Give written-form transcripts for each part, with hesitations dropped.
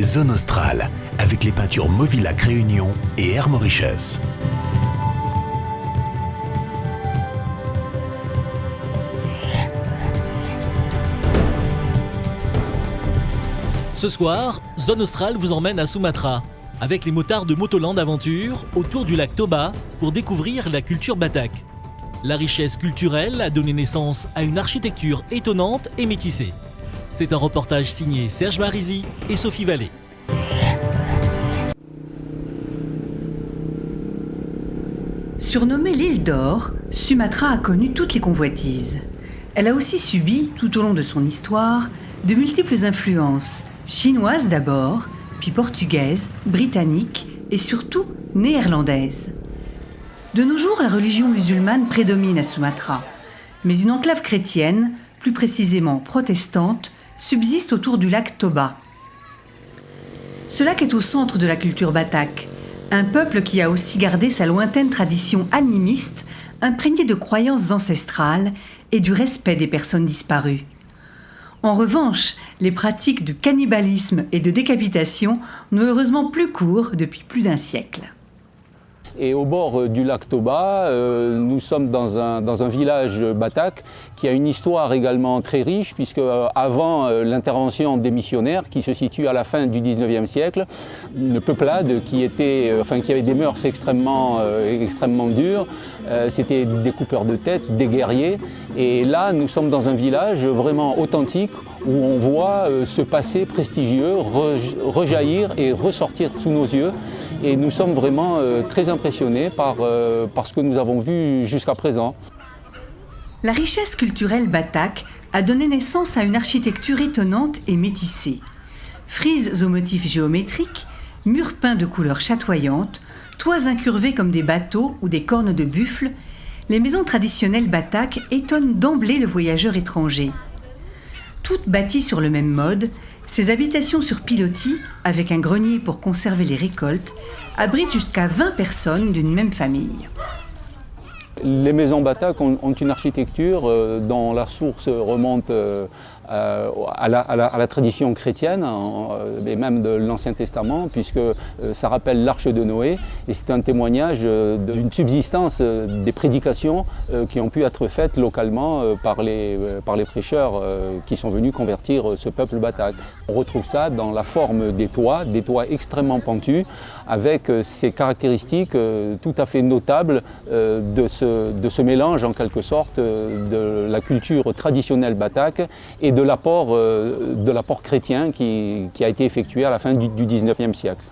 Zone Australe, avec les peintures Mauvillac Réunion et Air Mauritius. Ce soir, Zone Australe vous emmène à Sumatra, avec les motards de Motoland Aventure, autour du lac Toba, pour découvrir la culture batak. La richesse culturelle a donné naissance à une architecture étonnante et métissée. C'est un reportage signé Serge Marisy et Sophie Vallée. Surnommée l'île d'or, Sumatra a connu toutes les convoitises. Elle a aussi subi, tout au long de son histoire, de multiples influences, chinoises d'abord, puis portugaises, britanniques et surtout néerlandaises. De nos jours, la religion musulmane prédomine à Sumatra, mais une enclave chrétienne, plus précisément protestante, subsiste autour du lac Toba. Ce lac est au centre de la culture batak, un peuple qui a aussi gardé sa lointaine tradition animiste, imprégnée de croyances ancestrales et du respect des personnes disparues. En revanche, les pratiques de cannibalisme et de décapitation n'ont heureusement plus cours depuis plus d'un siècle. Et au bord du lac Toba, nous sommes dans un village batak qui a une histoire également très riche, puisque avant l'intervention des missionnaires, qui se situe à la fin du 19e siècle, une peuplade qui avait des mœurs extrêmement dures, c'était des coupeurs de tête, des guerriers. Et là, nous sommes dans un village vraiment authentique, où on voit ce passé prestigieux rejaillir et ressortir sous nos yeux. Et nous sommes vraiment très impressionnés par ce que nous avons vu jusqu'à présent. La richesse culturelle batak a donné naissance à une architecture étonnante et métissée. Frises aux motifs géométriques, murs peints de couleurs chatoyantes, toits incurvés comme des bateaux ou des cornes de buffle, les maisons traditionnelles batak étonnent d'emblée le voyageur étranger. Toutes bâties sur le même mode, ces habitations sur pilotis, avec un grenier pour conserver les récoltes, abritent jusqu'à 20 personnes d'une même famille. Les maisons batak ont une architecture dont la source remonte à la tradition chrétienne, et même de l'Ancien Testament, puisque ça rappelle l'Arche de Noé, et c'est un témoignage d'une subsistance des prédications qui ont pu être faites localement par les prêcheurs qui sont venus convertir ce peuple batak. On retrouve ça dans la forme des toits extrêmement pentus, avec ces caractéristiques tout à fait notables de ce mélange en quelque sorte de la culture traditionnelle batak et de l'apport chrétien qui a été effectué à la fin du 19e siècle.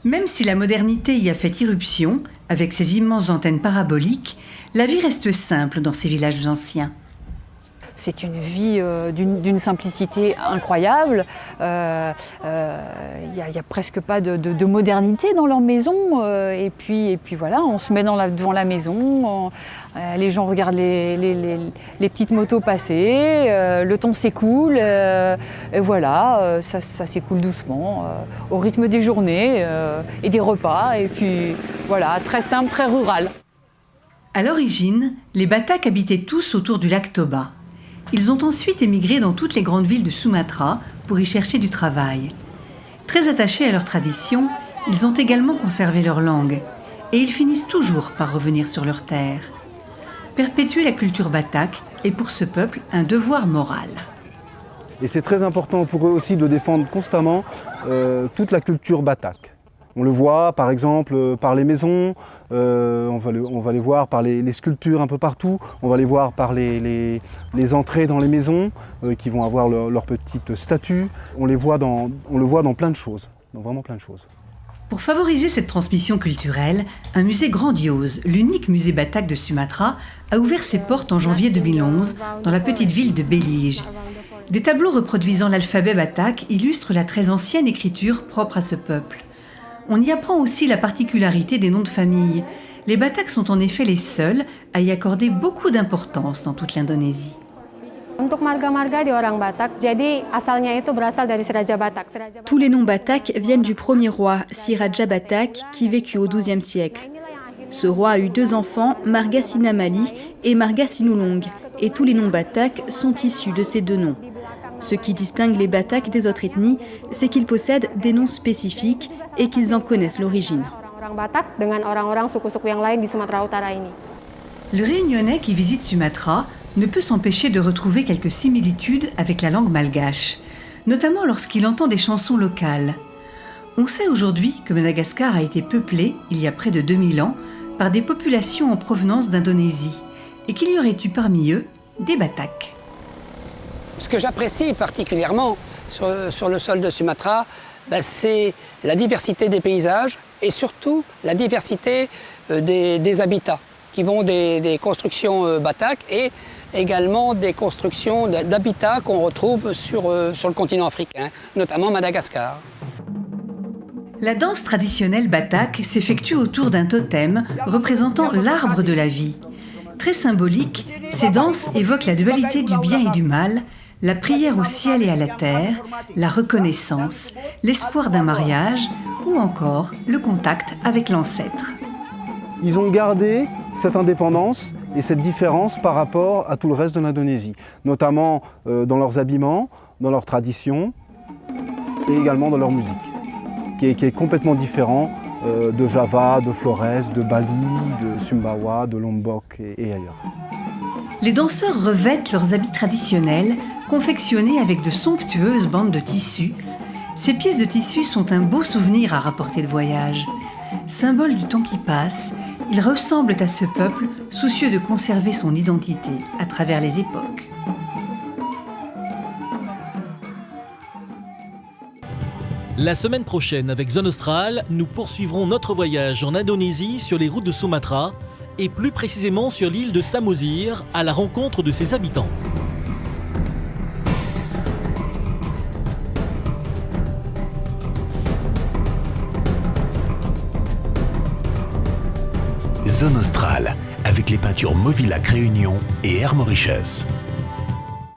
Même si la modernité y a fait irruption, avec ses immenses antennes paraboliques, la vie reste simple dans ces villages anciens. C'est une vie d'une simplicité incroyable. Il n'y a presque pas de modernité dans leur maison. Et puis voilà, on se met devant la maison, les gens regardent les petites motos passer, le temps s'écoule, et voilà, ça s'écoule doucement, au rythme des journées et des repas. Et puis voilà, très simple, très rural. À l'origine, les Batak habitaient tous autour du lac Toba. Ils ont ensuite émigré dans toutes les grandes villes de Sumatra pour y chercher du travail. Très attachés à leur tradition, ils ont également conservé leur langue et ils finissent toujours par revenir sur leur terre. Perpétuer la culture batak est pour ce peuple un devoir moral. Et c'est très important pour eux aussi de défendre constamment toute la culture batak. On le voit par exemple par les maisons, on va les voir par les sculptures un peu partout, on va les voir par les entrées dans les maisons qui vont avoir leur petite statue. On le voit dans plein de choses, dans vraiment plein de choses. Pour favoriser cette transmission culturelle, un musée grandiose, l'unique musée batak de Sumatra, a ouvert ses portes en janvier 2011 dans la petite ville de Belige. Des tableaux reproduisant l'alphabet batak illustrent la très ancienne écriture propre à ce peuple. On y apprend aussi la particularité des noms de famille. Les Batak sont en effet les seuls à y accorder beaucoup d'importance dans toute l'Indonésie. Tous les noms Batak viennent du premier roi, Si Raja Batak, qui vécut au XIIe siècle. Ce roi a eu 2 enfants, Marga Sinamali et Marga Sinulong, et tous les noms Batak sont issus de ces 2 noms. Ce qui distingue les Batak des autres ethnies, c'est qu'ils possèdent des noms spécifiques et qu'ils en connaissent l'origine. Le Réunionnais qui visite Sumatra ne peut s'empêcher de retrouver quelques similitudes avec la langue malgache, notamment lorsqu'il entend des chansons locales. On sait aujourd'hui que Madagascar a été peuplé, il y a près de 2000 ans, par des populations en provenance d'Indonésie, et qu'il y aurait eu parmi eux des Batak. Ce que j'apprécie particulièrement sur le sol de Sumatra, c'est la diversité des paysages et surtout la diversité des habitats, qui vont des constructions Batak et également des constructions d'habitats qu'on retrouve sur le continent africain, notamment Madagascar. La danse traditionnelle Batak s'effectue autour d'un totem représentant l'arbre de la vie. Très symbolique, ces danses évoquent la dualité du bien et du mal, la prière au ciel et à la terre, la reconnaissance, l'espoir d'un mariage ou encore le contact avec l'ancêtre. Ils ont gardé cette indépendance et cette différence par rapport à tout le reste de l'Indonésie, notamment dans leurs habillements, dans leurs traditions et également dans leur musique, qui est complètement différent de Java, de Flores, de Bali, de Sumbawa, de Lombok et ailleurs. Les danseurs revêtent leurs habits traditionnels, confectionnés avec de somptueuses bandes de tissu. Ces pièces de tissu sont un beau souvenir à rapporter de voyage. Symbole du temps qui passe, ils ressemblent à ce peuple soucieux de conserver son identité à travers les époques. La semaine prochaine, avec Zone Australe, nous poursuivrons notre voyage en Indonésie sur les routes de Sumatra et plus précisément sur l'île de Samosir à la rencontre de ses habitants. Zone Australe, avec les peintures Movilac Réunion et Air Mauritius.